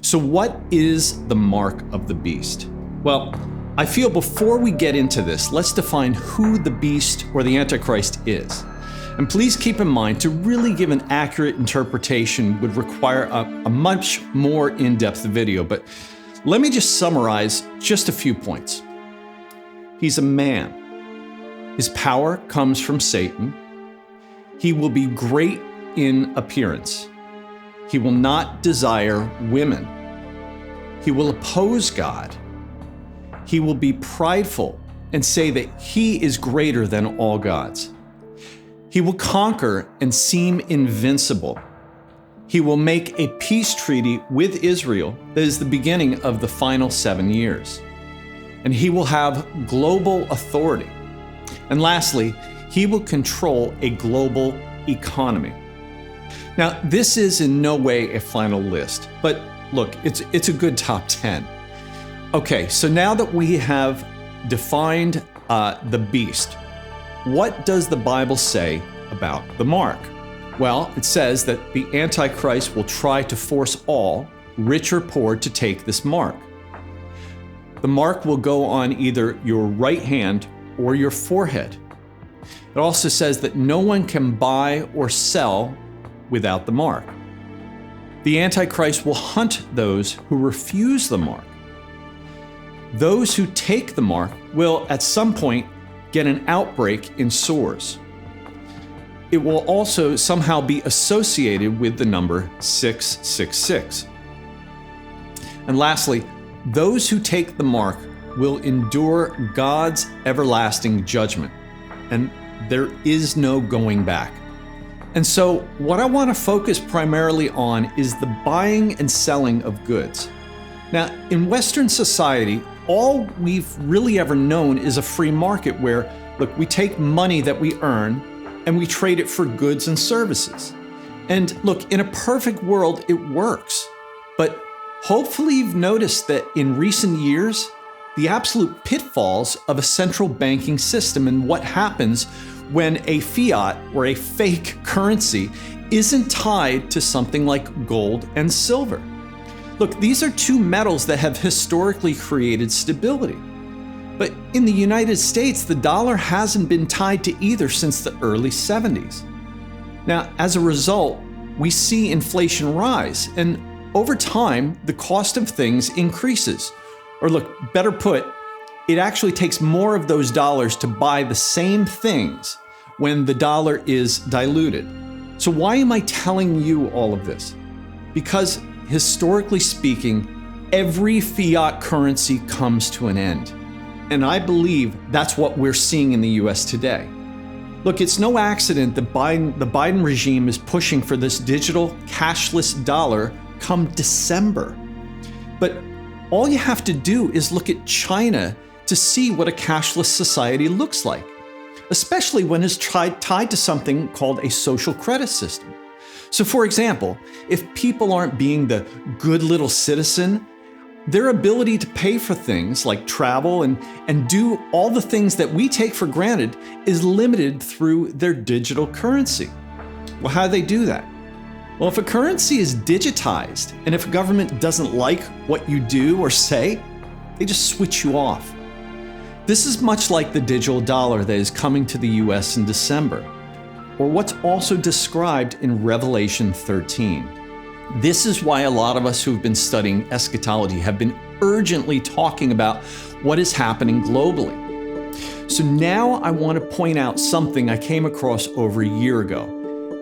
So what is the mark of the beast? Well, I feel before we get into this, let's define who the beast or the Antichrist is. And please keep in mind, to really give an accurate interpretation would require a much more in-depth video, but let me just summarize just a few points. He's a man. His power comes from Satan. He will be great in appearance. He will not desire women. He will oppose God. He will be prideful and say that he is greater than all gods. He will conquer and seem invincible. He will make a peace treaty with Israel that is the beginning of the final 7 years. And he will have global authority. And lastly, he will control a global economy. Now, this is in no way a final list, but look, it's a good top 10. Okay, so now that we have defined the beast, what does the Bible say about the mark? Well, it says that the Antichrist will try to force all, rich or poor, to take this mark. The mark will go on either your right hand or your forehead. It also says that no one can buy or sell without the mark. The Antichrist will hunt those who refuse the mark. Those who take the mark will at some point get an outbreak in sores. It will also somehow be associated with the number 666. And lastly, those who take the mark will endure God's everlasting judgment, and there is no going back. And so what I want to focus primarily on is the buying and selling of goods. Now, in Western society, all we've really ever known is a free market where, look, we take money that we earn and we trade it for goods and services. And look, in a perfect world, it works. But hopefully you've noticed that in recent years, the absolute pitfalls of a central banking system and what happens when a fiat or a fake currency isn't tied to something like gold and silver. Look, these are two metals that have historically created stability. But in the United States, the dollar hasn't been tied to either since the early 70s. Now, as a result, we see inflation rise, and over time, the cost of things increases. Or look, better put, it actually takes more of those dollars to buy the same things when the dollar is diluted. So why am I telling you all of this? Because historically speaking, every fiat currency comes to an end. And I believe that's what we're seeing in the US today. Look, it's no accident that the Biden regime is pushing for this digital cashless dollar come December. But all you have to do is look at China to see what a cashless society looks like, especially when it's tied to something called a social credit system. So for example, if people aren't being the good little citizen, their ability to pay for things like travel and do all the things that we take for granted is limited through their digital currency. Well, how do they do that? Well, if a currency is digitized and if a government doesn't like what you do or say, they just switch you off. This is much like the digital dollar that is coming to the US in December, or what's also described in Revelation 13. This is why a lot of us who've been studying eschatology have been urgently talking about what is happening globally. So now I want to point out something I came across over a year ago,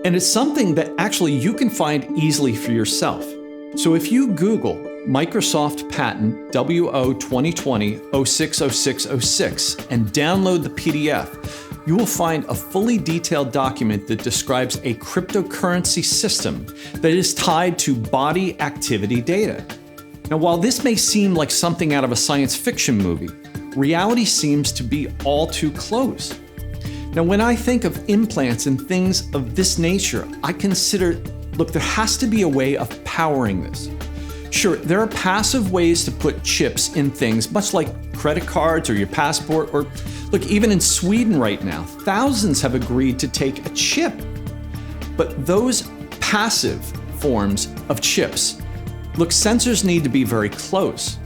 and it's something that actually you can find easily for yourself. So if you Google Microsoft patent WO 2020-060606 and download the PDF, you will find a fully detailed document that describes a cryptocurrency system that is tied to body activity data. Now, while this may seem like something out of a science fiction movie, reality seems to be all too close. Now, when I think of implants and things of this nature, I consider, look, there has to be a way of powering this. Sure, there are passive ways to put chips in things, much like credit cards or your passport, or look, even in Sweden right now, thousands have agreed to take a chip. But those passive forms of chips Look, sensors need to be very close.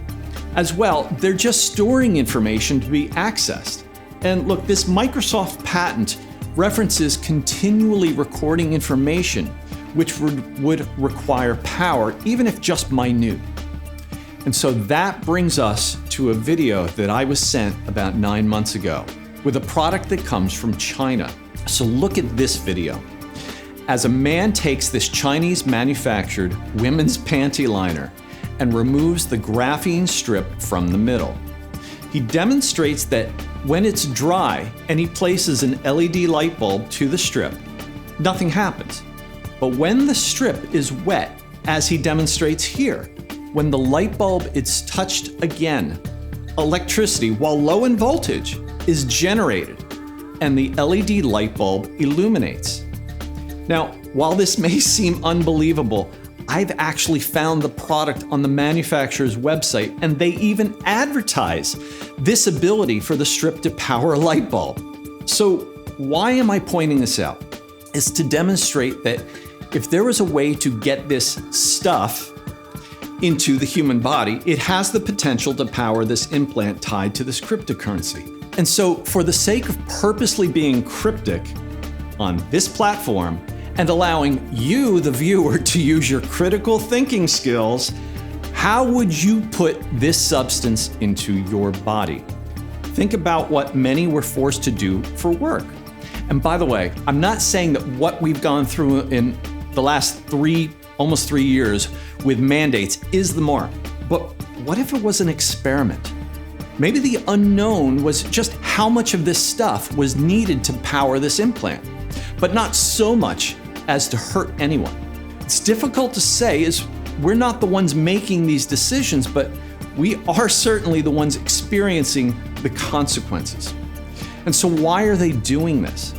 As well, they're just storing information to be accessed. And look, this Microsoft patent references continually recording information, which would require power, even if just minute. And so that brings us to a video that I was sent about 9 months ago with a product that comes from China. So look at this video. As a man takes this Chinese manufactured women's panty liner and removes the graphene strip from the middle. He demonstrates that when it's dry and he places an LED light bulb to the strip, nothing happens. But when the strip is wet, as he demonstrates here, when the light bulb is touched again, electricity, while low in voltage, is generated and the LED light bulb illuminates. Now, while this may seem unbelievable, I've actually found the product on the manufacturer's website, and they even advertise this ability for the strip to power a light bulb. So why am I pointing this out? It's to demonstrate that if there was a way to get this stuff into the human body, it has the potential to power this implant tied to this cryptocurrency. And so for the sake of purposely being cryptic on this platform, and allowing you, the viewer, to use your critical thinking skills, how would you put this substance into your body? Think about what many were forced to do for work. And by the way, I'm not saying that what we've gone through in the last almost 3 years with mandates is the mark. But what if it was an experiment? Maybe the unknown was just how much of this stuff was needed to power this implant, but not so much as to hurt anyone. It's difficult to say, as we're not the ones making these decisions, but we are certainly the ones experiencing the consequences. And so why are they doing this?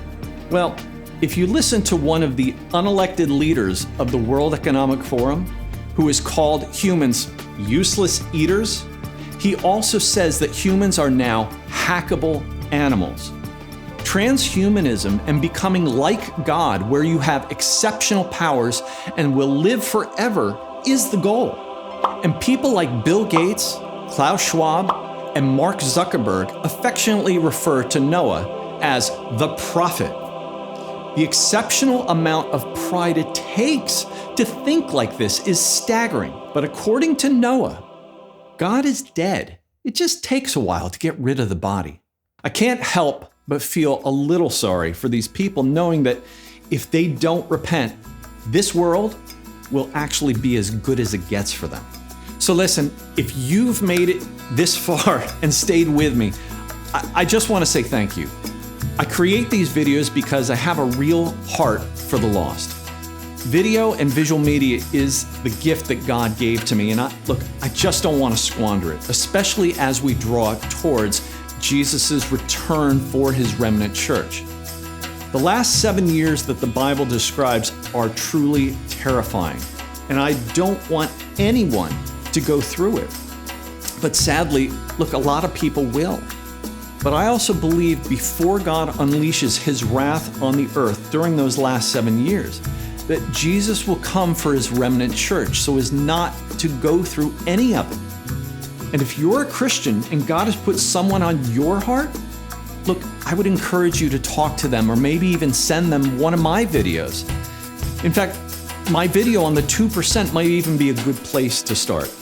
Well, if you listen to one of the unelected leaders of the World Economic Forum, who is called humans useless eaters, he also says that humans are now hackable animals. Transhumanism and becoming like God, where you have exceptional powers and will live forever, is the goal. And people like Bill Gates, Klaus Schwab, and Mark Zuckerberg affectionately refer to Noah as the prophet. The exceptional amount of pride it takes to think like this is staggering. But according to Noah, God is dead. It just takes a while to get rid of the body. I can't help but feel a little sorry for these people, knowing that if they don't repent, this world will actually be as good as it gets for them. So listen, if you've made it this far and stayed with me, I just want to say thank you. I create these videos because I have a real heart for the lost. Video and visual media is the gift that God gave to me, and I just don't want to squander it, especially as we draw towards Jesus' return for his remnant church. The last 7 years that the Bible describes are truly terrifying, and I don't want anyone to go through it. But sadly, a lot of people will. But I also believe before God unleashes his wrath on the earth during those last 7 years, that Jesus will come for his remnant church so as not to go through any of it. And if you're a Christian and God has put someone on your heart, I would encourage you to talk to them or maybe even send them one of my videos. In fact, my video on the 2% might even be a good place to start.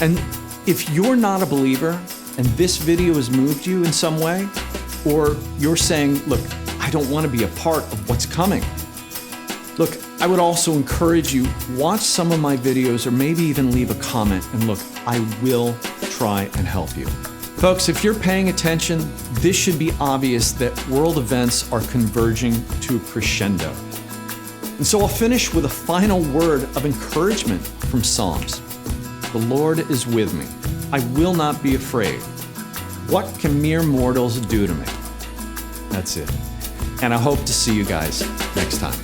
And if you're not a believer and this video has moved you in some way, or you're saying, I don't want to be a part of what's coming, I would also encourage you, watch some of my videos or maybe even leave a comment, and I will try and help you. Folks, if you're paying attention, this should be obvious that world events are converging to a crescendo. And so I'll finish with a final word of encouragement from Psalms. The Lord is with me. I will not be afraid. What can mere mortals do to me? That's it. And I hope to see you guys next time.